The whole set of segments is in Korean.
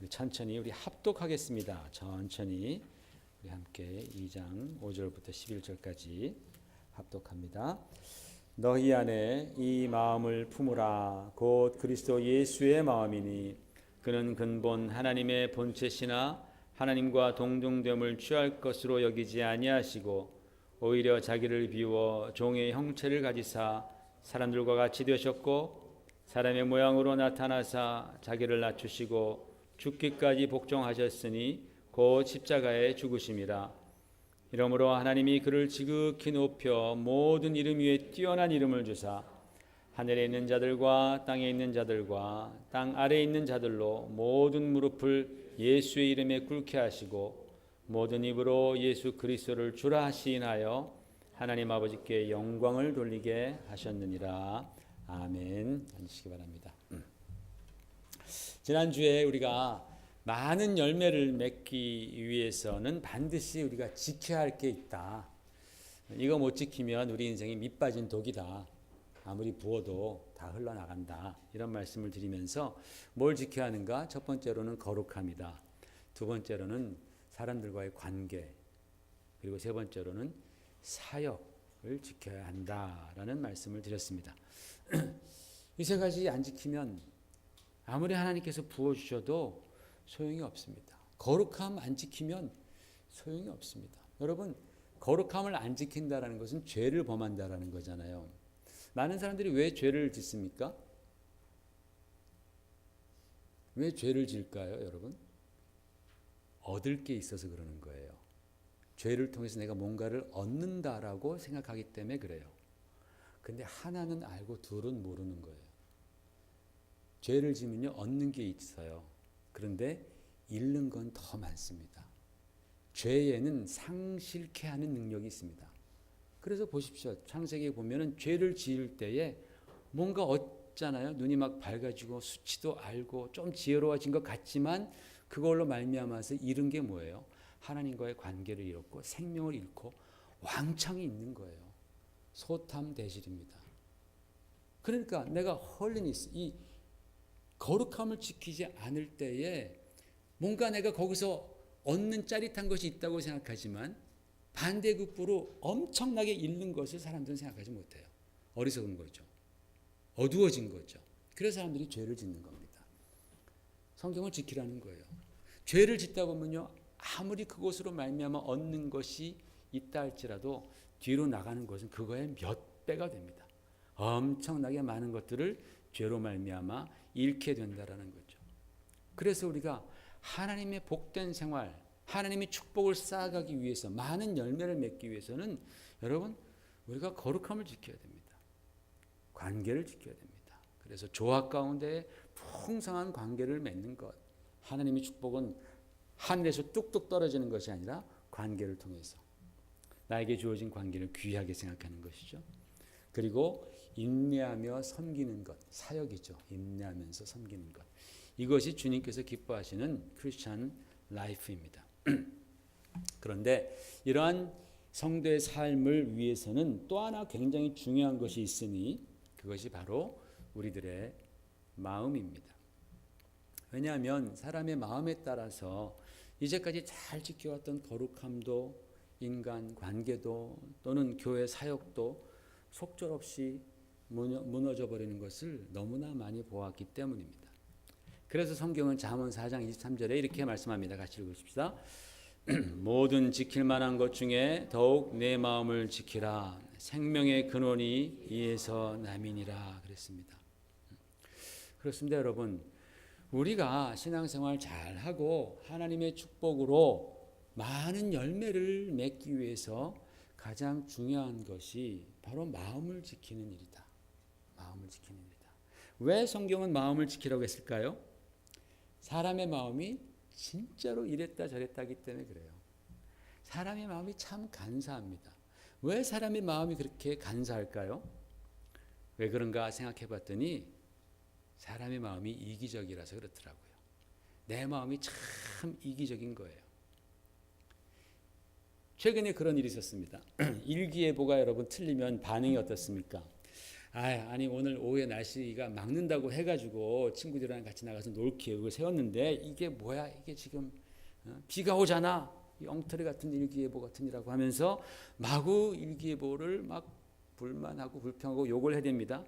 우리 천천히 우리 합독하겠습니다. 천천히 우리 함께 2장 5절부터 11절까지 합독합니다. 너희 안에 이 마음을 품으라. 곧 그리스도 예수의 마음이니 그는 근본 하나님의 본체시나 하나님과 동등됨을 취할 것으로 여기지 아니하시고 오히려 자기를 비워 종의 형체를 가지사 사람들과 같이 되셨고 사람의 모양으로 나타나사 자기를 낮추시고 죽기까지 복종하셨으니 곧 십자가에 죽으심이라. 이러므로 하나님이 그를 지극히 높여 모든 이름 위에 뛰어난 이름을 주사 하늘에 있는 자들과 땅에 있는 자들과 땅 아래에 있는 자들로 모든 무릎을 예수의 이름에 꿇게 하시고 모든 입으로 예수 그리스도를 주라 하시인하여 하나님 아버지께 영광을 돌리게 하셨느니라. 아멘. 앉으시기 바랍니다. 지난주에 우리가 많은 열매를 맺기 위해서는 반드시 우리가 지켜야 할 게 있다. 이거 못 지키면 우리 인생이 밑빠진 독이다. 아무리 부어도 다 흘러나간다. 이런 말씀을 드리면서 뭘 지켜야 하는가? 첫 번째로는 거룩함이다. 두 번째로는 사람들과의 관계. 그리고 세 번째로는 사역을 지켜야 한다라는 말씀을 드렸습니다. 이 세 가지 안 지키면 아무리 하나님께서 부어주셔도 소용이 없습니다. 거룩함 안 지키면 소용이 없습니다. 여러분, 거룩함을 안 지킨다는 것은 죄를 범한다는 거잖아요. 많은 사람들이 왜 죄를 짓습니까? 왜 죄를 질까요, 여러분? 얻을 게 있어서 그러는 거예요. 죄를 통해서 내가 뭔가를 얻는다라고 생각하기 때문에 그래요. 근데 하나는 알고 둘은 모르는 거예요. 죄를 지면요, 얻는 게 있어요. 그런데 잃는 건 더 많습니다. 죄에는 상실케 하는 능력이 있습니다. 그래서 보십시오. 창세기에 보면은 죄를 지을 때에 뭔가 얻잖아요. 눈이 막 밝아지고 수치도 알고 좀 지혜로워진 것 같지만 그걸로 말미암아서 잃은 게 뭐예요? 하나님과의 관계를 잃었고 생명을 잃고 왕창이 있는 거예요. 소탐대실입니다. 그러니까 내가 홀리니스, 이 거룩함을 지키지 않을 때에 뭔가 내가 거기서 얻는 짜릿한 것이 있다고 생각하지만 반대급부로 엄청나게 잃는 것을 사람들은 생각하지 못해요. 어리석은 거죠. 어두워진 거죠. 그래서 사람들이 죄를 짓는 겁니다. 성경을 지키라는 거예요. 죄를 짓다 보면요, 아무리 그것으로 말미암아 얻는 것이 있다 할지라도 뒤로 나가는 것은 그거의 몇 배가 됩니다. 엄청나게 많은 것들을 죄로 말미암아 잃게 된다라는 거죠. 그래서 우리가 하나님의 복된 생활, 하나님의 축복을 쌓아가기 위해서 많은 열매를 맺기 위해서는 여러분 우리가 거룩함을 지켜야 됩니다. 관계를 지켜야 됩니다. 그래서 조화 가운데 풍성한 관계를 맺는 것. 하나님의 축복은 하늘에서 뚝뚝 떨어지는 것이 아니라 관계를 통해서 나에게 주어진 관계를 귀하게 생각하는 것이죠. 그리고 인내하며 섬기는 것, 사역이죠. 인내하면서 섬기는 것. 이것이 주님께서 기뻐하시는 크리스찬 라이프입니다. 그런데 이러한 성도의 삶을 위해서는 또 하나 굉장히 중요한 것이 있으니 그것이 바로 우리들의 마음입니다. 왜냐하면 사람의 마음에 따라서 이제까지 잘 지켜왔던 거룩함도 인간 관계도 또는 교회 사역도 속절없이 무너져 버리는 것을 너무나 많이 보았기 때문입니다. 그래서 성경은 잠언 4장 23절에 이렇게 말씀합니다. 같이 읽으십시다. 모든 지킬 만한 것 중에 더욱 내 마음을 지키라. 생명의 근원이 이에서 남이니라 그랬습니다. 그렇습니다, 여러분. 우리가 신앙생활 잘하고 하나님의 축복으로 많은 열매를 맺기 위해서 가장 중요한 것이 바로 마음을 지키는 일이다. 마음을 지키는 일이다. 왜 성경은 마음을 지키라고 했을까요? 사람의 마음이 진짜로 이랬다 저랬다 하기 때문에 그래요. 사람의 마음이 참 간사합니다. 왜 사람의 마음이 그렇게 간사할까요? 왜 그런가 생각해 봤더니 사람의 마음이 이기적이라서 그렇더라고요. 내 마음이 참 이기적인 거예요. 최근에 그런 일이 있었습니다. 일기예보가 여러분 틀리면 반응이 어떻습니까? 아니 오늘 오후에 날씨가 막는다고 해가지고 친구들이랑 같이 나가서 놀 계획을 세웠는데 이게 뭐야? 이게 지금 비가 오잖아. 이 엉터리 같은 일기예보 같은 이라고 하면서 마구 일기예보를 막 불만하고 불평하고 욕을 해댑니다.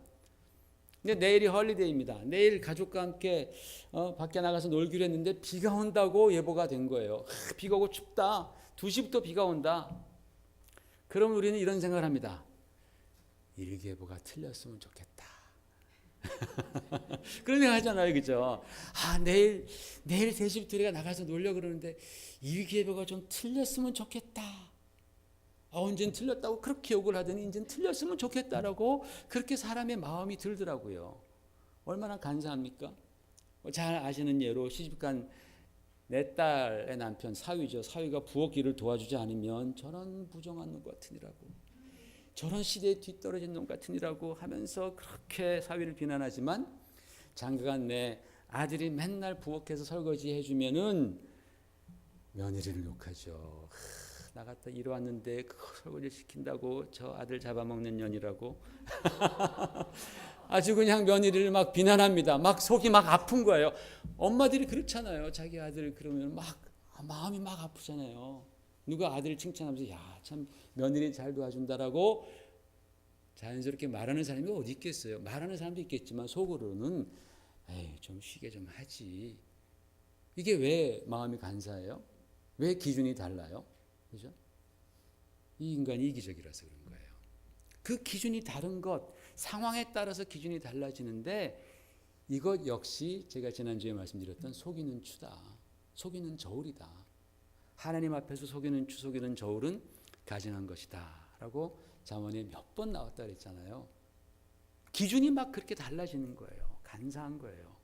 근데 내일이 헐리데이입니다. 내일 가족과 함께 밖에 나가서 놀기로 했는데 비가 온다고 예보가 된 거예요. 비가 오고 춥다. 2시부터 비가 온다. 그럼 우리는 이런 생각을 합니다. 일기예보가 틀렸으면 좋겠다. 그런 생각 하잖아요. 그죠? 내일 3시부터 우리가 나가서 놀려 그러는데 일기예보가 좀 틀렸으면 좋겠다. 언젠 틀렸다고 그렇게 욕을 하더니 이제는 틀렸으면 좋겠다라고 그렇게 사람의 마음이 들더라고요. 얼마나 간사합니까? 잘 아시는 예로 시집간 내 딸의 남편 사위죠. 사위가 부엌 일을 도와주지 않으면 저런 부정한 놈 같으니라고, 저런 시대에 뒤떨어진 놈 같으니라고 하면서 그렇게 사위를 비난하지만 장가간 내 아들이 맨날 부엌에서 설거지 해주면은 며느리를 욕하죠. 나갔다 이러왔는데 그 설거지 시킨다고 저 아들 잡아먹는 년이라고 아주 그냥 며느리를 막 비난합니다. 막 속이 막 아픈 거예요. 엄마들이 그렇잖아요. 자기 아들 그러면 막 마음이 막 아프잖아요. 누가 아들을 칭찬하면서 야, 참 며느리 잘 도와준다라고 자연스럽게 말하는 사람이 어디 있겠어요. 말하는 사람도 있겠지만 속으로는 에이, 좀 쉬게 좀 하지. 이게 왜 마음이 간사해요? 왜 기준이 달라요? 그죠? 이 인간이 이기적이라서 그런 거예요. 그 기준이 다른 것, 상황에 따라서 기준이 달라지는데 이것 역시 제가 지난주에 말씀드렸던 속이는 추다. 속이는 저울이다. 하나님 앞에서 속이는 추, 속이는 저울은 가증한 것이다. 라고 잠언에 몇 번 나왔다 그랬잖아요. 기준이 막 그렇게 달라지는 거예요. 간사한 거예요.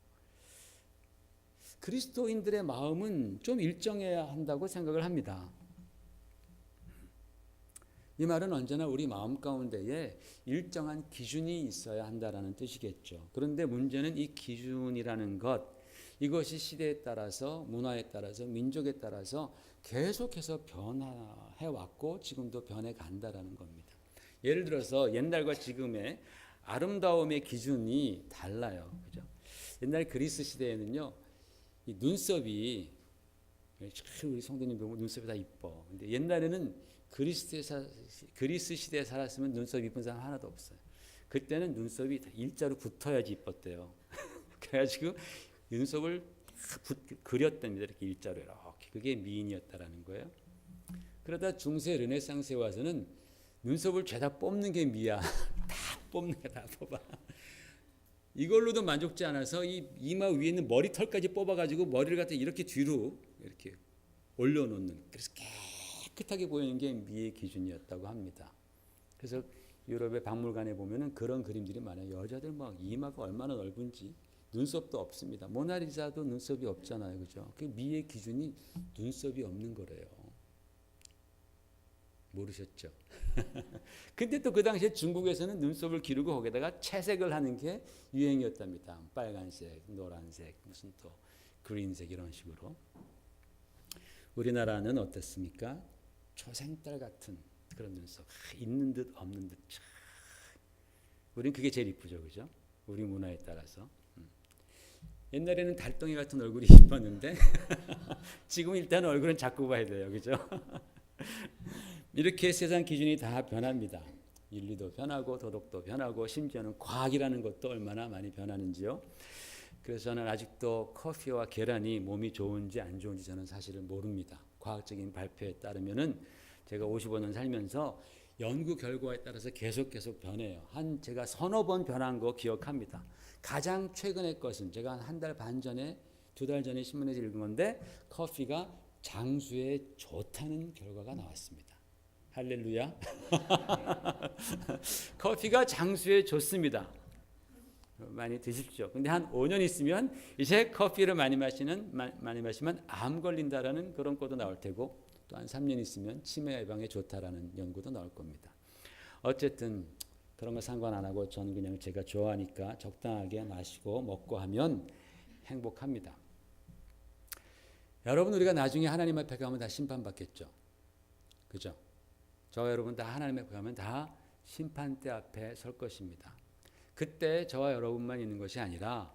그리스도인들의 마음은 좀 일정해야 한다고 생각을 합니다. 이 말은 언제나 우리 마음 가운데에 일정한 기준이 있어야 한다라는 뜻이겠죠. 그런데 문제는 이 기준이라는 것, 이것이 시대에 따라서, 문화에 따라서, 민족에 따라서 계속해서 변화해 왔고 지금도 변해 간다라는 겁니다. 예를 들어서 옛날과 지금의 아름다움의 기준이 달라요. 그죠? 옛날 그리스 시대에는요, 이 눈썹이, 우리 성도님 보면 눈썹이 다 이뻐. 근데 옛날에는 그리스 시대에 살았으면 눈썹 이쁜 사람 하나도 없어요. 그때는 눈썹이 일자로 붙어야지 이뻤대요. 그래가지고 눈썹을 그렸답니다. 이렇게 일자로 이렇게. 그게 미인이었다라는 거예요. 그러다 중세 르네상스에 와서는 눈썹을 죄다 뽑는 게 미야. 다 뽑는 게 다 뽑아. 이걸로도 만족지 않아서 이 이마 위에 있는 머리털까지 뽑아가지고 머리를 갖다 이렇게 뒤로 이렇게 올려놓는. 그래서 깨끗하게 보이는 게 미의 기준이었다고 합니다. 그래서 유럽의 박물관에 보면은 그런 그림들이 많아요. 여자들 막 이마가 얼마나 넓은지 눈썹도 없습니다. 모나리자도 눈썹이 없잖아요, 그죠? 그 미의 기준이 눈썹이 없는 거래요. 모르셨죠? 근데 또 그 당시에 중국에서는 눈썹을 기르고 거기다가 채색을 하는 게 유행이었답니다. 빨간색, 노란색, 무슨 또 그린색 이런 식으로. 우리나라는 어떻습니까? 초생딸 같은 그런 눈썹, 있는 듯 없는 듯. 우린 그게 제일 이쁘죠, 그죠? 우리 문화에 따라서. 옛날에는 달덩이 같은 얼굴이 이뻤는데 지금 일단 얼굴은 자꾸 봐야 돼요, 그죠? 이렇게 세상 기준이 다 변합니다. 윤리도 변하고 도덕도 변하고 심지어는 과학이라는 것도 얼마나 많이 변하는지요. 그래서 저는 아직도 커피와 계란이 몸이 좋은지 안 좋은지 저는 사실은 모릅니다. 과학적인 발표에 따르면은 제가 55년 살면서 연구 결과에 따라서 계속 변해요. 제가 서너 번 변한 거 기억합니다. 가장 최근의 것은 제가 한 달 반 전에, 2달 전에 신문에서 읽은 건데 커피가 장수에 좋다는 결과가 나왔습니다. 할렐루야. 커피가 장수에 좋습니다. 많이 드십시오. 근데 한 5년 있으면 이제 커피를 많이 마시면 암 걸린다라는 그런 것도 나올 테고, 또 한 3년 있으면 치매 예방에 좋다라는 연구도 나올 겁니다. 어쨌든 그런 거 상관 안 하고 저는 그냥 제가 좋아하니까 적당하게 마시고 먹고 하면 행복합니다. 여러분, 우리가 나중에 하나님 앞에 가면 다 심판받겠죠. 그죠? 저와 여러분 다 하나님 앞에 가면 다 심판대 앞에 설 것입니다. 그때 저와 여러분만 있는 것이 아니라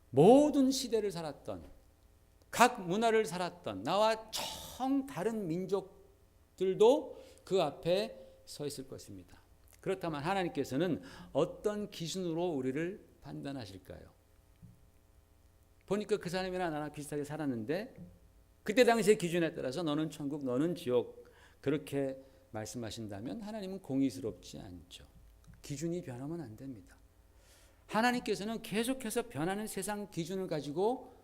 모든 시대를 살았던, 각 문화를 살았던 나와 청 다른 민족들도 그 앞에 서 있을 것입니다. 그렇다면 하나님께서는 어떤 기준으로 우리를 판단하실까요? 보니까 그 사람이나 나랑 비슷하게 살았는데 그때 당시의 기준에 따라서 너는 천국, 너는 지옥 그렇게 말씀하신다면 하나님은 공의스럽지 않죠. 기준이 변하면 안 됩니다. 하나님께서는 계속해서 변하는 세상 기준을 가지고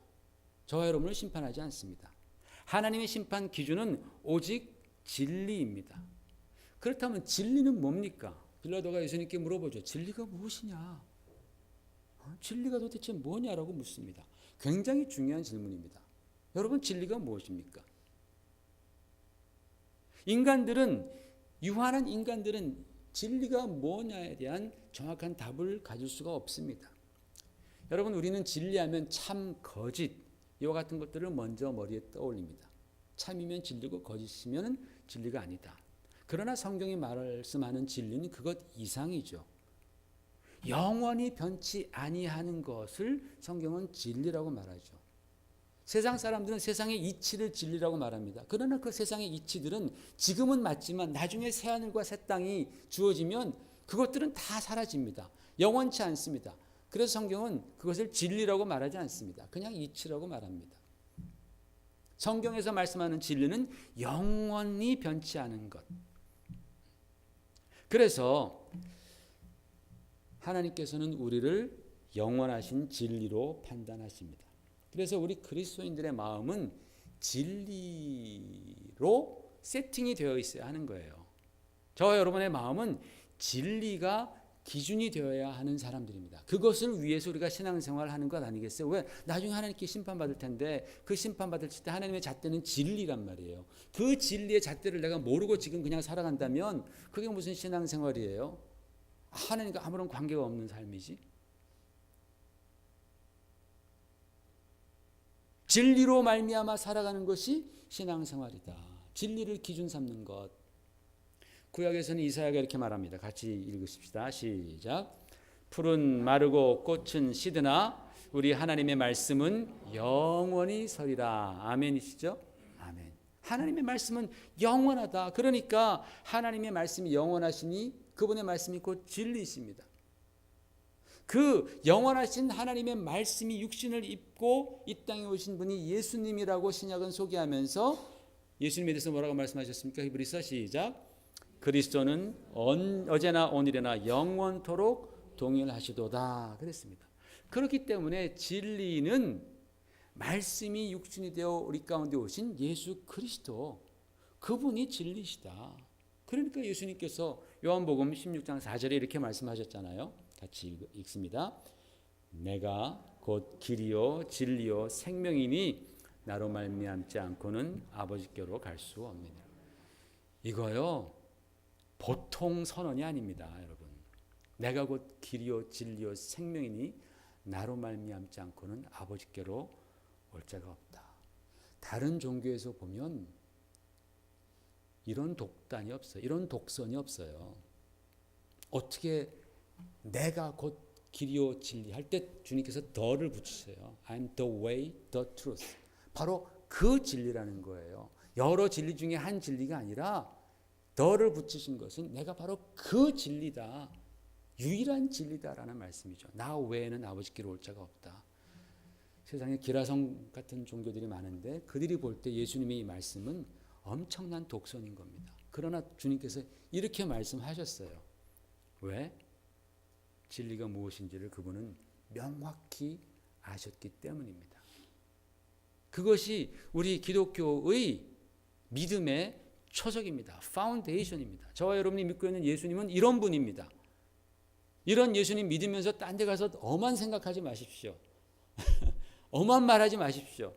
저와 여러분을 심판하지 않습니다. 하나님의 심판 기준은 오직 진리입니다. 그렇다면 진리는 뭡니까? 빌라도가 예수님께 물어보죠. 진리가 무엇이냐? 진리가 도대체 뭐냐라고 묻습니다. 굉장히 중요한 질문입니다. 여러분, 진리가 무엇입니까? 유한한 인간들은 진리가 뭐냐에 대한 정확한 답을 가질 수가 없습니다. 여러분, 우리는 진리하면 참, 거짓 이와 같은 것들을 먼저 머리에 떠올립니다. 참이면 진리고 거짓이면 진리가 아니다. 그러나 성경이 말씀하는 진리는 그것 이상이죠. 영원히 변치 아니하는 것을 성경은 진리라고 말하죠. 세상 사람들은 세상의 이치를 진리라고 말합니다. 그러나 그 세상의 이치들은 지금은 맞지만 나중에 새하늘과 새 땅이 주어지면 그것들은 다 사라집니다. 영원치 않습니다. 그래서 성경은 그것을 진리라고 말하지 않습니다. 그냥 이치라고 말합니다. 성경에서 말씀하는 진리는 영원히 변치 않은 것. 그래서 하나님께서는 우리를 영원하신 진리로 판단하십니다. 그래서 우리 그리스도인들의 마음은 진리로 세팅이 되어 있어야 하는 거예요. 저와 여러분의 마음은 진리가 기준이 되어야 하는 사람들입니다. 그것을 위해서 우리가 신앙생활을 하는 것 아니겠어요? 왜? 나중에 하나님께 심판받을 텐데 그 심판받을 때 하나님의 잣대는 진리란 말이에요. 그 진리의 잣대를 내가 모르고 지금 그냥 살아간다면 그게 무슨 신앙생활이에요? 하나님과 아무런 관계가 없는 삶이지. 진리로 말미암아 살아가는 것이 신앙생활이다. 진리를 기준 삼는 것. 구약에서는 이사야가 이렇게 말합니다. 같이 읽으십시다. 시작. 풀은 마르고 꽃은 시드나 우리 하나님의 말씀은 영원히 서리라. 아멘이시죠? 아멘. 하나님의 말씀은 영원하다. 그러니까 하나님의 말씀이 영원하시니 그분의 말씀이 곧 진리이십니다. 그 영원하신 하나님의 말씀이 육신을 입고 이 땅에 오신 분이 예수님이라고 신약은 소개하면서 예수님에 대해서 뭐라고 말씀하셨습니까? 히브리서 시작. 그리스도는 어제나 오늘이나 영원토록 동일하시도다 그랬습니다. 그렇기 때문에 진리는 말씀이 육신이 되어 우리 가운데 오신 예수 그리스도, 그분이 진리시다. 그러니까 예수님께서 요한복음 16장 4절에 이렇게 말씀하셨잖아요. 같이 읽습니다. 내가 곧 길이요 진리요 생명이니 나로 말미암지 않고는 아버지께로 갈 수 없느니라. 이거요 보통 선언이 아닙니다, 여러분. 내가 곧 길이요 진리요 생명이니 나로 말미암지 않고는 아버지께로 올 자가 없다. 다른 종교에서 보면 이런 독단이 없어요. 이런 독선이 없어요. 어떻게 내가 곧 길이요 진리 할 때 주님께서 더를 붙이세요. I'm the way, the truth. 바로 그 진리라는 거예요. 여러 진리 중에 한 진리가 아니라 더를 붙이신 것은 내가 바로 그 진리다. 유일한 진리다라는 말씀이죠. 나 외에는 아버지께로 올 자가 없다. 세상에 기라성 같은 종교들이 많은데 그들이 볼 때 예수님의 이 말씀은 엄청난 독선인 겁니다. 그러나 주님께서 이렇게 말씀하셨어요. 왜? 진리가 무엇인지를 그분은 명확히 아셨기 때문입니다. 그것이 우리 기독교의 믿음의 초석입니다. 파운데이션입니다. 저와 여러분이 믿고 있는 예수님은 이런 분입니다. 이런 예수님 믿으면서 딴 데 가서 엄한 생각하지 마십시오. 엄한 말하지 마십시오.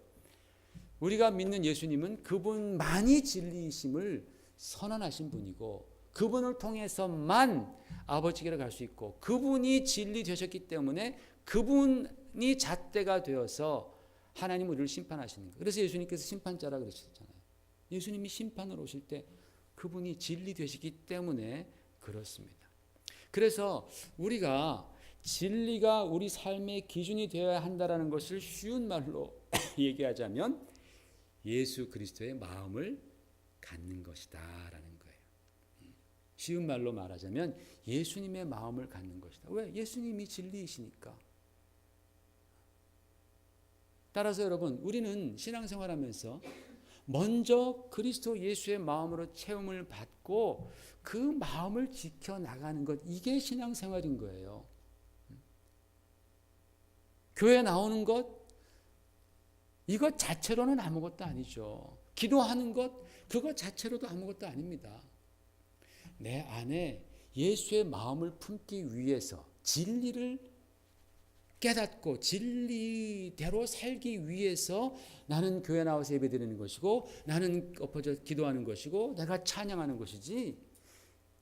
우리가 믿는 예수님은 그분만이 진리이심을 선언하신 분이고 그분을 통해서만 아버지께로 갈 수 있고 그분이 진리 되셨기 때문에 그분이 잣대가 되어서 하나님 우리를 심판하시는 거예요. 그래서 예수님께서 심판자라 그러셨잖아요. 예수님이 심판으로 오실 때 그분이 진리 되시기 때문에 그렇습니다. 그래서 우리가 진리가 우리 삶의 기준이 되어야 한다는 것을 쉬운 말로 얘기하자면 예수 그리스도의 마음을 갖는 것이다라는 거예요. 쉬운 말로 말하자면 예수님의 마음을 갖는 것이다. 왜? 예수님이 진리이시니까. 따라서 여러분, 우리는 신앙생활하면서 먼저 그리스도 예수의 마음으로 체험을 받고 그 마음을 지켜나가는 것, 이게 신앙생활인 거예요. 교회 나오는 것, 이것 자체로는 아무것도 아니죠. 기도하는 것, 그것 자체로도 아무것도 아닙니다. 내 안에 예수의 마음을 품기 위해서 진리를 깨닫고 진리대로 살기 위해서 나는 교회 나와서 예배드리는 것이고, 나는 엎어져 기도하는 것이고, 내가 찬양하는 것이지,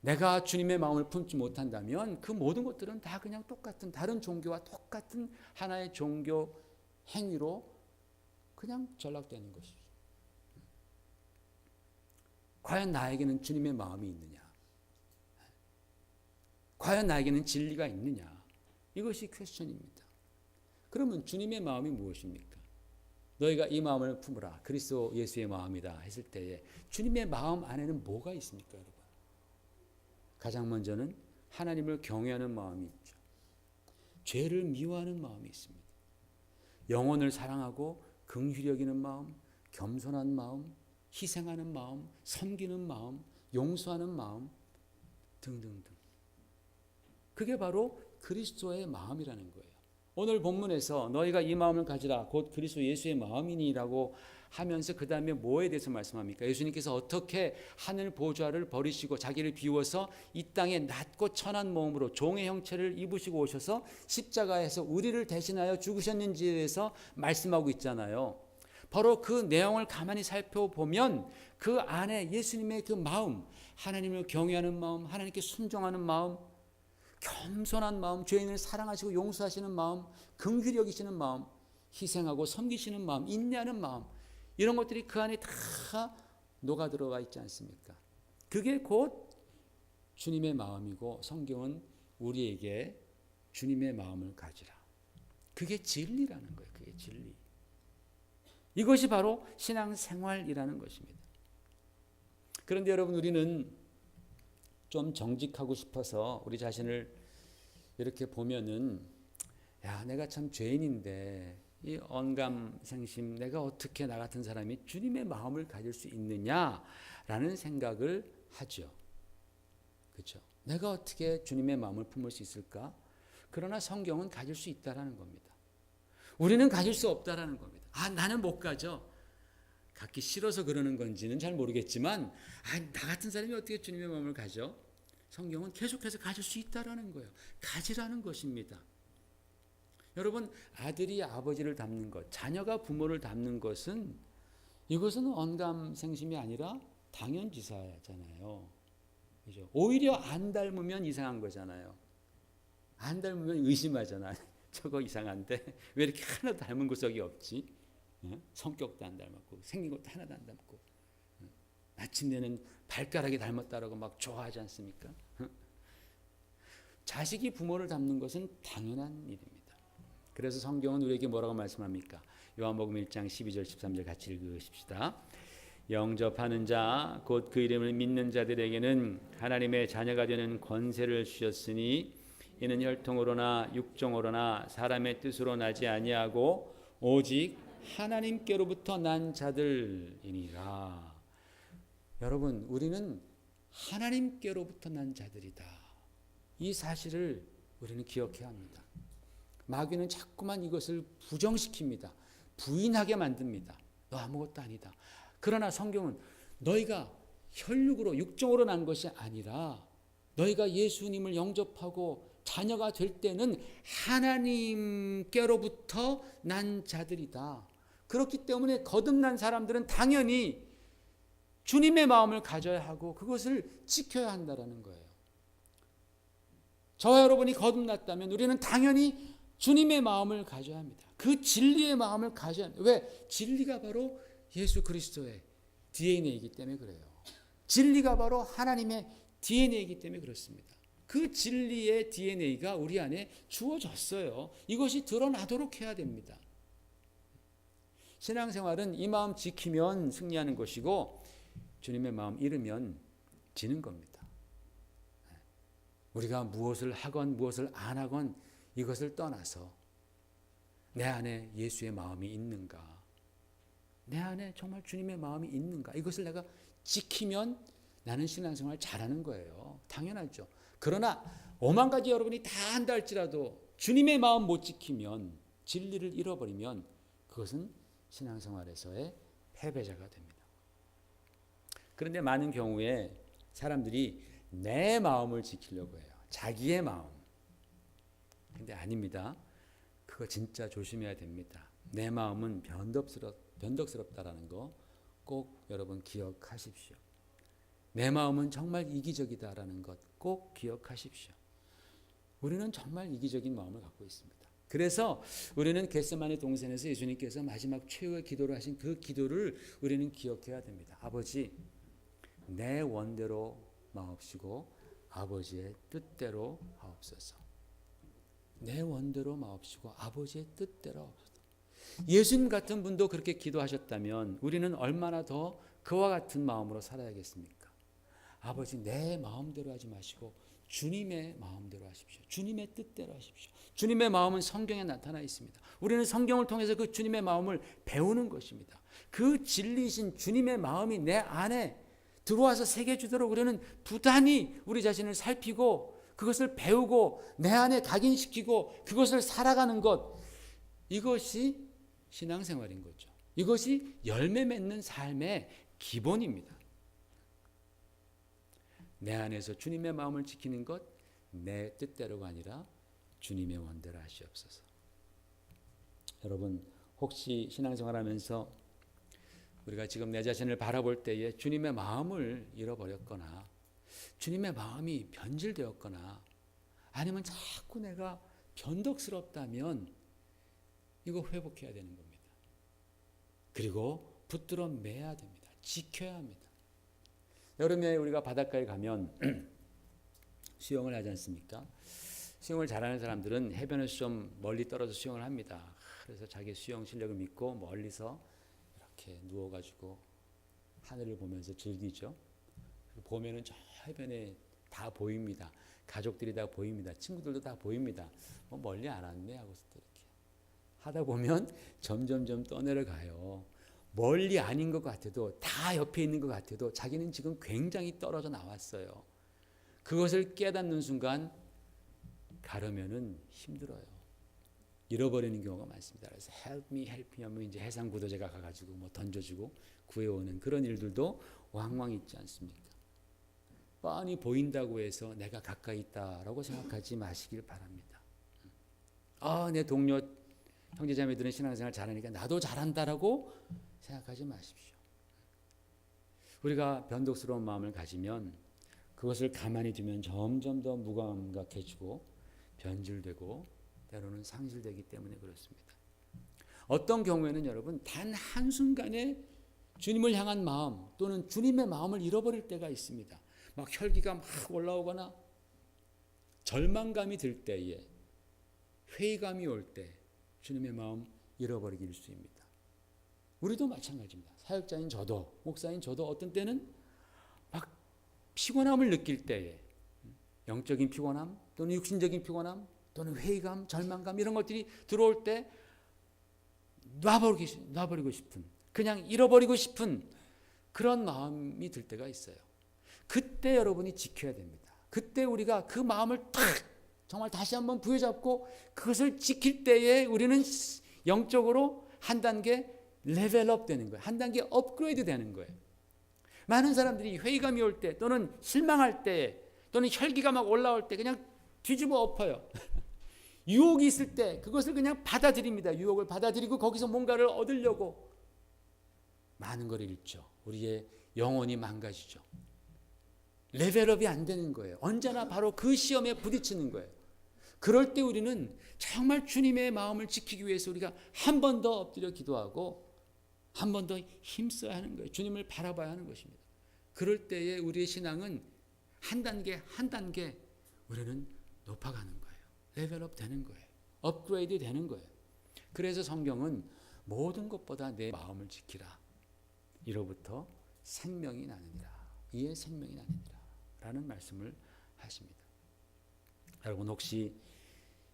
내가 주님의 마음을 품지 못한다면 그 모든 것들은 다 그냥 똑같은 다른 종교와 똑같은 하나의 종교 행위로 그냥 전락되는 것이죠. 과연 나에게는 주님의 마음이 있느냐? 과연 나에게는 진리가 있느냐? 이것이 퀘스천입니다. 그러면 주님의 마음이 무엇입니까? 너희가 이 마음을 품으라. 그리스도 예수의 마음이다 했을 때에 주님의 마음 안에는 뭐가 있습니까, 여러분? 가장 먼저는 하나님을 경외하는 마음이 있죠. 죄를 미워하는 마음이 있습니다. 영혼을 사랑하고 긍휼히 여기는 마음, 겸손한 마음, 희생하는 마음, 섬기는 마음, 용서하는 마음 등등등. 그게 바로 그리스도의 마음이라는 거예요. 오늘 본문에서 너희가 이 마음을 가지라 곧 그리스도 예수의 마음이니라고 하면서 그 다음에 뭐에 대해서 말씀합니까? 예수님께서 어떻게 하늘 보좌를 버리시고 자기를 비워서 이 땅에 낮고 천한 몸으로 종의 형체를 입으시고 오셔서 십자가에서 우리를 대신하여 죽으셨는지에 대해서 말씀하고 있잖아요. 바로 그 내용을 가만히 살펴보면 그 안에 예수님의 그 마음, 하나님을 경외하는 마음, 하나님께 순종하는 마음, 겸손한 마음, 죄인을 사랑하시고 용서하시는 마음, 긍휼히 여기시는 마음, 희생하고 섬기시는 마음, 인내하는 마음, 이런 것들이 그 안에 다 녹아 들어가 있지 않습니까? 그게 곧 주님의 마음이고, 성경은 우리에게 주님의 마음을 가지라. 그게 진리라는 거예요. 그게 진리. 이것이 바로 신앙생활이라는 것입니다. 그런데 여러분, 우리는 좀 정직하고 싶어서 우리 자신을 이렇게 보면은, 야, 내가 참 죄인인데 이 언감생심, 내가 어떻게 나 같은 사람이 주님의 마음을 가질 수 있느냐라는 생각을 하죠. 그렇죠? 내가 어떻게 주님의 마음을 품을 수 있을까? 그러나 성경은 가질 수 있다라는 겁니다. 우리는 가질 수 없다라는 겁니다. 아, 나는 못 가져. 갖기 싫어서 그러는 건지는 잘 모르겠지만, 나 같은 사람이 어떻게 주님의 마음을 가져? 성경은 계속해서 가질 수 있다라는 거예요. 가지라는 것입니다. 여러분, 아들이 아버지를 닮는 것, 자녀가 부모를 닮는 것은, 이것은 언감생심이 아니라 당연지사잖아요. 그죠? 오히려 안 닮으면 이상한 거잖아요. 안 닮으면 의심하잖아. 저거 이상한데 왜 이렇게 하나도 닮은 구석이 없지? 성격도 안 닮았고 생긴 것도 하나도 안 닮고, 마침내는 발가락이 닮았다라고 막 좋아하지 않습니까? 자식이 부모를 닮는 것은 당연한 일입니다. 그래서 성경은 우리에게 뭐라고 말씀합니까? 요한복음 1장 12절 13절 같이 읽으십시다. 영접하는 자 곧 그 이름을 믿는 자들에게는 하나님의 자녀가 되는 권세를 주셨으니 이는 혈통으로나 육정으로나 사람의 뜻으로 나지 아니하고 오직 하나님께로부터 난 자들이니라. 여러분, 우리는 하나님께로부터 난 자들이다. 이 사실을 우리는 기억해야 합니다. 마귀는 자꾸만 이것을 부정시킵니다. 부인하게 만듭니다. 너 아무것도 아니다. 그러나 성경은 너희가 혈육으로 육정으로 난 것이 아니라 너희가 예수님을 영접하고 자녀가 될 때는 하나님께로부터 난 자들이다. 그렇기 때문에 거듭난 사람들은 당연히 주님의 마음을 가져야 하고 그것을 지켜야 한다는 거예요. 저와 여러분이 거듭났다면 우리는 당연히 주님의 마음을 가져야 합니다. 그 진리의 마음을 가져야 합니다. 왜? 진리가 바로 예수 그리스도의 DNA이기 때문에 그래요. 진리가 바로 하나님의 DNA이기 때문에 그렇습니다. 그 진리의 DNA가 우리 안에 주어졌어요. 이것이 드러나도록 해야 됩니다. 신앙생활은 이 마음 지키면 승리하는 것이고 주님의 마음 잃으면 지는 겁니다. 우리가 무엇을 하건 무엇을 안 하건 이것을 떠나서 내 안에 예수의 마음이 있는가, 내 안에 정말 주님의 마음이 있는가, 이것을 내가 지키면 나는 신앙생활 잘하는 거예요. 당연하죠. 그러나 5만 가지 여러분이 다 한다 할지라도 주님의 마음 못 지키면, 진리를 잃어버리면 그것은 신앙생활에서의 패배자가 됩니다. 그런데 많은 경우에 사람들이 내 마음을 지키려고 해요. 자기의 마음. 근데 아닙니다. 그거 진짜 조심해야 됩니다. 내 마음은 변덕스럽다라는 거 꼭 여러분 기억하십시오. 내 마음은 정말 이기적이다라는 것 꼭 기억하십시오. 우리는 정말 이기적인 마음을 갖고 있습니다. 그래서 우리는 겟세마네 동산에서 예수님께서 마지막 최후의 기도를 하신 그 기도를 우리는 기억해야 됩니다. 아버지, 내 원대로 마옵시고 아버지의 뜻대로 하옵소서. 내 원대로 마옵시고 아버지의 뜻대로 하옵소서. 예수님 같은 분도 그렇게 기도하셨다면 우리는 얼마나 더 그와 같은 마음으로 살아야겠습니까? 아버지, 내 마음대로 하지 마시고 주님의 마음대로 하십시오. 주님의 뜻대로 하십시오. 주님의 마음은 성경에 나타나 있습니다. 우리는 성경을 통해서 그 주님의 마음을 배우는 것입니다. 그 진리이신 주님의 마음이 내 안에 들어와서 새겨주도록 우리는 부단히 우리 자신을 살피고 그것을 배우고 내 안에 각인시키고 그것을 살아가는 것, 이것이 신앙생활인 거죠. 이것이 열매 맺는 삶의 기본입니다. 내 안에서 주님의 마음을 지키는 것, 내 뜻대로가 아니라 주님의 원대로 하시옵소서. 여러분, 혹시 신앙생활하면서 우리가 지금 내 자신을 바라볼 때에 주님의 마음을 잃어버렸거나 주님의 마음이 변질되었거나 아니면 자꾸 내가 변덕스럽다면 이거 회복해야 되는 겁니다. 그리고 붙들어 매야 됩니다. 지켜야 합니다. 여름에 우리가 바닷가에 가면 수영을 하지 않습니까? 수영을 잘하는 사람들은 해변에서 좀 멀리 떨어져 수영을 합니다. 그래서 자기 수영 실력을 믿고 멀리서 이렇게 누워가지고 하늘을 보면서 즐기죠. 보면은 저 해변에 다 보입니다. 가족들이 다 보입니다. 친구들도 다 보입니다. 뭐 멀리 안 왔네 하고서 이렇게 하다 보면 점점점 떠내려가요. 멀리 아닌 것 같아도, 다 옆에 있는 것 같아도 자기는 지금 굉장히 떨어져 나왔어요. 그것을 깨닫는 순간 가려면은 힘들어요. 잃어버리는 경우가 많습니다. 그래서 help me 하면 이제 해상 구조대가 가가지고 뭐 던져주고 구해오는 그런 일들도 왕왕 있지 않습니까? 뻔히 보인다고 해서 내가 가까이 있다라고 생각하지 마시길 바랍니다. 내 동료 형제자매들은 신앙생활 잘하니까 나도 잘한다라고 생각하지 마십시오. 우리가 변덕스러운 마음을 가지면 그것을 가만히 두면 점점 더 무감각해지고 변질되고 때로는 상실되기 때문에 그렇습니다. 어떤 경우에는 여러분 단 한순간에 주님을 향한 마음 또는 주님의 마음을 잃어버릴 때가 있습니다. 막 혈기가 막 올라오거나 절망감이 들 때에, 회의감이 올 때 주님의 마음 잃어버리기 일쑤입니다. 우리도 마찬가지입니다. 사역자인 저도, 목사인 저도 어떤 때는 막 피곤함을 느낄 때에, 영적인 피곤함 또는 육신적인 피곤함 또는 회의감, 절망감 이런 것들이 들어올 때 놔버리고 싶은, 그냥 잃어버리고 싶은 그런 마음이 들 때가 있어요. 그때 여러분이 지켜야 됩니다. 그때 우리가 그 마음을 딱 정말 다시 한번 부여잡고 그것을 지킬 때에 우리는 영적으로 한 단계 레벨업 되는 거예요. 한 단계 업그레이드 되는 거예요. 많은 사람들이 회의감이 올 때 또는 실망할 때 또는 혈기가 막 올라올 때 그냥 뒤집어 엎어요. 유혹이 있을 때 그것을 그냥 받아들입니다. 유혹을 받아들이고 거기서 뭔가를 얻으려고 많은 걸 잃죠. 우리의 영혼이 망가지죠. 레벨업이 안 되는 거예요. 언제나 바로 그 시험에 부딪히는 거예요. 그럴 때 우리는 정말 주님의 마음을 지키기 위해서 우리가 한 번 더 엎드려 기도하고 한 번 더 힘써야 하는 거예요. 주님을 바라봐야 하는 것입니다. 그럴 때에 우리의 신앙은 한 단계 한 단계 우리는 높아가는 거예요. 레벨업 되는 거예요. 업그레이드 되는 거예요. 그래서 성경은 모든 것보다 내 마음을 지키라. 이로부터 생명이 나느니라. 이에 생명이 나느니라. 라는 말씀을 하십니다. 여러분 혹시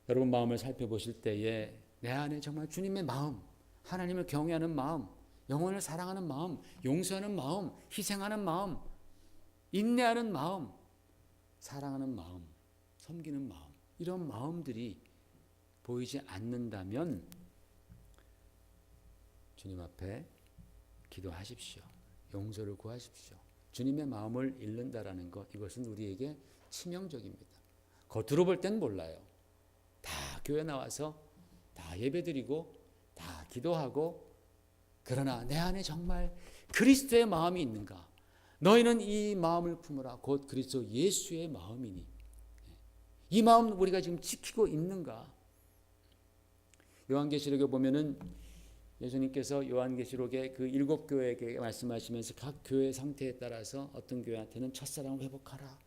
여러분 마음을 살펴보실 때에 내 안에 정말 주님의 마음, 하나님을 경외하는 마음, 영혼을 사랑하는 마음, 용서하는 마음, 희생하는 마음, 인내하는 마음, 사랑하는 마음, 섬기는 마음, 이런 마음들이 보이지 않는다면 주님 앞에 기도하십시오. 용서를 구하십시오. 주님의 마음을 잃는다라는 것, 이것은 우리에게 치명적입니다. 겉으로 볼 땐 몰라요. 다 교회 나와서 다 예배드리고 다 기도하고, 그러나 내 안에 정말 그리스도의 마음이 있는가? 너희는 이 마음을 품으라. 곧 그리스도 예수의 마음이니. 이 마음 우리가 지금 지키고 있는가? 요한계시록에 보면은 예수님께서 요한계시록의 그 7교회에게 말씀하시면서 각 교회의 상태에 따라서 어떤 교회한테는 첫사랑을 회복하라,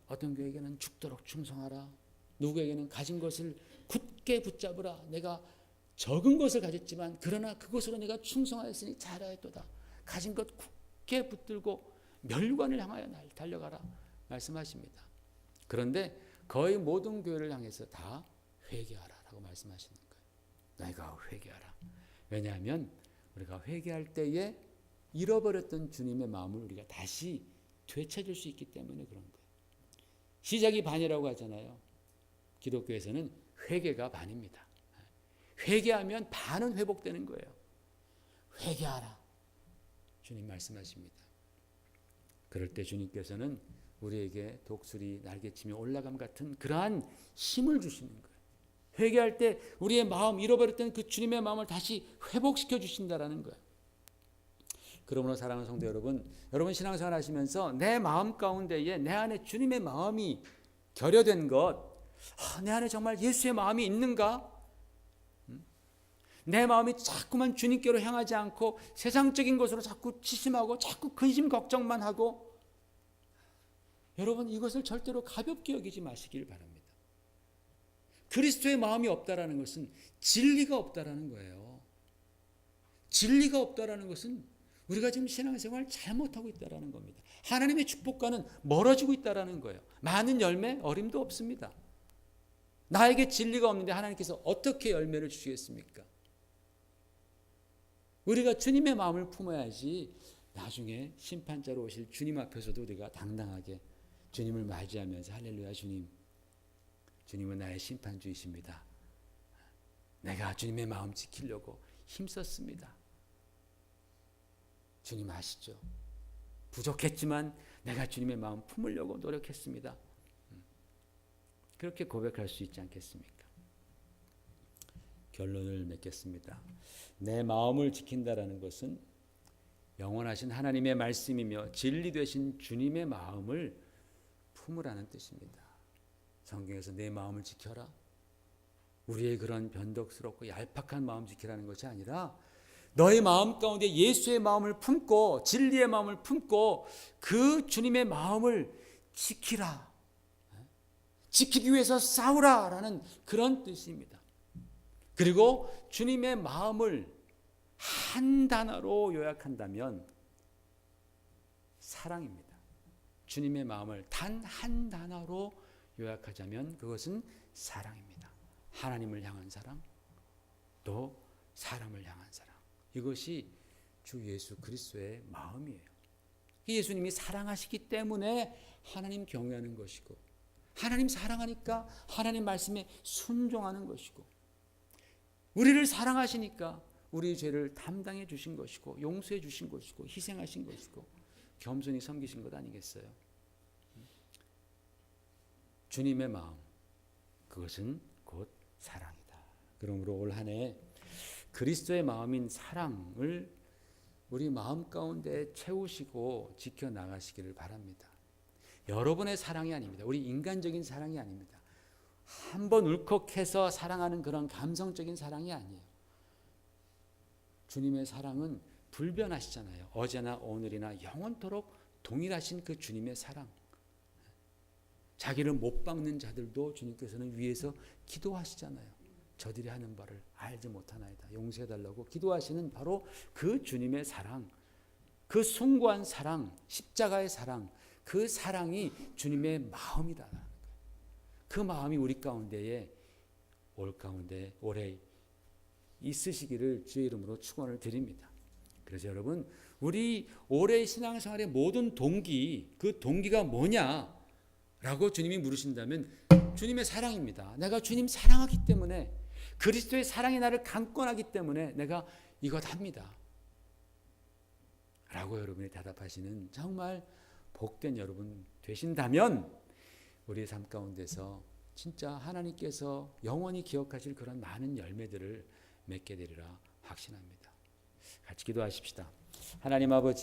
어떤 교회에게는 죽도록 충성하라, 누구에게는 가진 것을 굳게 붙잡으라. 내가 적은 것을 가졌지만 그러나 그것으로 내가 충성하였으니 잘하였도다. 가진 것 굳게 붙들고 멸관을 향하여 달려가라 말씀하십니다. 그런데 거의 모든 교회를 향해서 다 회개하라라고 말씀하시는 거예요. 너희가 회개하라. 왜냐하면 우리가 회개할 때에 잃어버렸던 주님의 마음을 우리가 다시 되찾을 수 있기 때문에 그런 거예요. 시작이 반이라고 하잖아요. 기독교에서는 회개가 반입니다. 회개하면 반은 회복되는 거예요. 회개하라. 주님 말씀하십니다. 그럴 때 주님께서는 우리에게 독수리 날개치며 올라감 같은 그러한 힘을 주시는 거예요. 회개할 때 우리의 마음, 잃어버렸던 그 주님의 마음을 다시 회복시켜 주신다라는 거예요. 그러므로 사랑하는 성도 여러분, 여러분 신앙생활 하시면서 내 마음 가운데에 내 안에 주님의 마음이 결여된 것, 내 안에 정말 예수의 마음이 있는가? 내 마음이 자꾸만 주님께로 향하지 않고 세상적인 것으로 자꾸 치심하고 자꾸 근심 걱정만 하고, 여러분 이것을 절대로 가볍게 여기지 마시길 바랍니다. 그리스도의 마음이 없다라는 것은 진리가 없다라는 거예요. 진리가 없다라는 것은 우리가 지금 신앙생활 잘못하고 있다라는 겁니다. 하나님의 축복과는 멀어지고 있다라는 거예요. 많은 열매, 어림도 없습니다. 나에게 진리가 없는데 하나님께서 어떻게 열매를 주시겠습니까? 우리가 주님의 마음을 품어야지 나중에 심판자로 오실 주님 앞에서도 우리가 당당하게 주님을 맞이하면서 할렐루야 주님, 주님은 나의 심판주이십니다. 내가 주님의 마음 지키려고 힘썼습니다. 주님 아시죠? 부족했지만 내가 주님의 마음 품으려고 노력했습니다. 그렇게 고백할 수 있지 않겠습니까? 결론을 맺겠습니다. 내 마음을 지킨다라는 것은 영원하신 하나님의 말씀이며 진리 되신 주님의 마음을 품으라는 뜻입니다. 성경에서 내 마음을 지켜라, 우리의 그런 변덕스럽고 얄팍한 마음 지키라는 것이 아니라 너의 마음 가운데 예수의 마음을 품고 진리의 마음을 품고 그 주님의 마음을 지키라, 지키기 위해서 싸우라라는 그런 뜻입니다. 그리고 주님의 마음을 한 단어로 요약한다면 사랑입니다. 주님의 마음을 단 한 단어로 요약하자면 그것은 사랑입니다. 하나님을 향한 사랑, 또 사람을 향한 사랑. 이것이 주 예수 그리스도의 마음이에요. 예수님이 사랑하시기 때문에 하나님 경외하는 것이고, 하나님 사랑하니까 하나님 말씀에 순종하는 것이고, 우리를 사랑하시니까 우리 죄를 담당해 주신 것이고, 용서해 주신 것이고, 희생하신 것이고, 겸손히 섬기신 것 아니겠어요? 주님의 마음, 그것은 곧 사랑이다. 그러므로 올 한 해 그리스도의 마음인 사랑을 우리 마음 가운데 채우시고 지켜나가시기를 바랍니다. 여러분의 사랑이 아닙니다. 우리 인간적인 사랑이 아닙니다. 한번 울컥해서 사랑하는 그런 감성적인 사랑이 아니에요. 주님의 사랑은 불변하시잖아요. 어제나 오늘이나 영원토록 동일하신 그 주님의 사랑. 자기를 못 박는 자들도 주님께서는 위에서 기도하시잖아요. 저들이 하는 바를 알지 못하나이다. 용서해달라고 기도하시는 바로 그 주님의 사랑, 그 숭고한 사랑, 십자가의 사랑, 그 사랑이 주님의 마음이다. 그 마음이 우리 가운데에 올 가운데 올해 있으시기를 주의 이름으로 축원을 드립니다. 그래서 여러분, 우리 올해 신앙생활의 모든 동기, 그 동기가 뭐냐라고 주님이 물으신다면 주님의 사랑입니다. 내가 주님 사랑하기 때문에, 그리스도의 사랑이 나를 강권하기 때문에 내가 이것 합니다. 라고 여러분이 대답하시는 정말 복된 여러분 되신다면 우리의 삶 가운데서 진짜 하나님께서 영원히 기억하실 그런 많은 열매들을 맺게 되리라 확신합니다. 같이 기도하십시다. 하나님 아버지,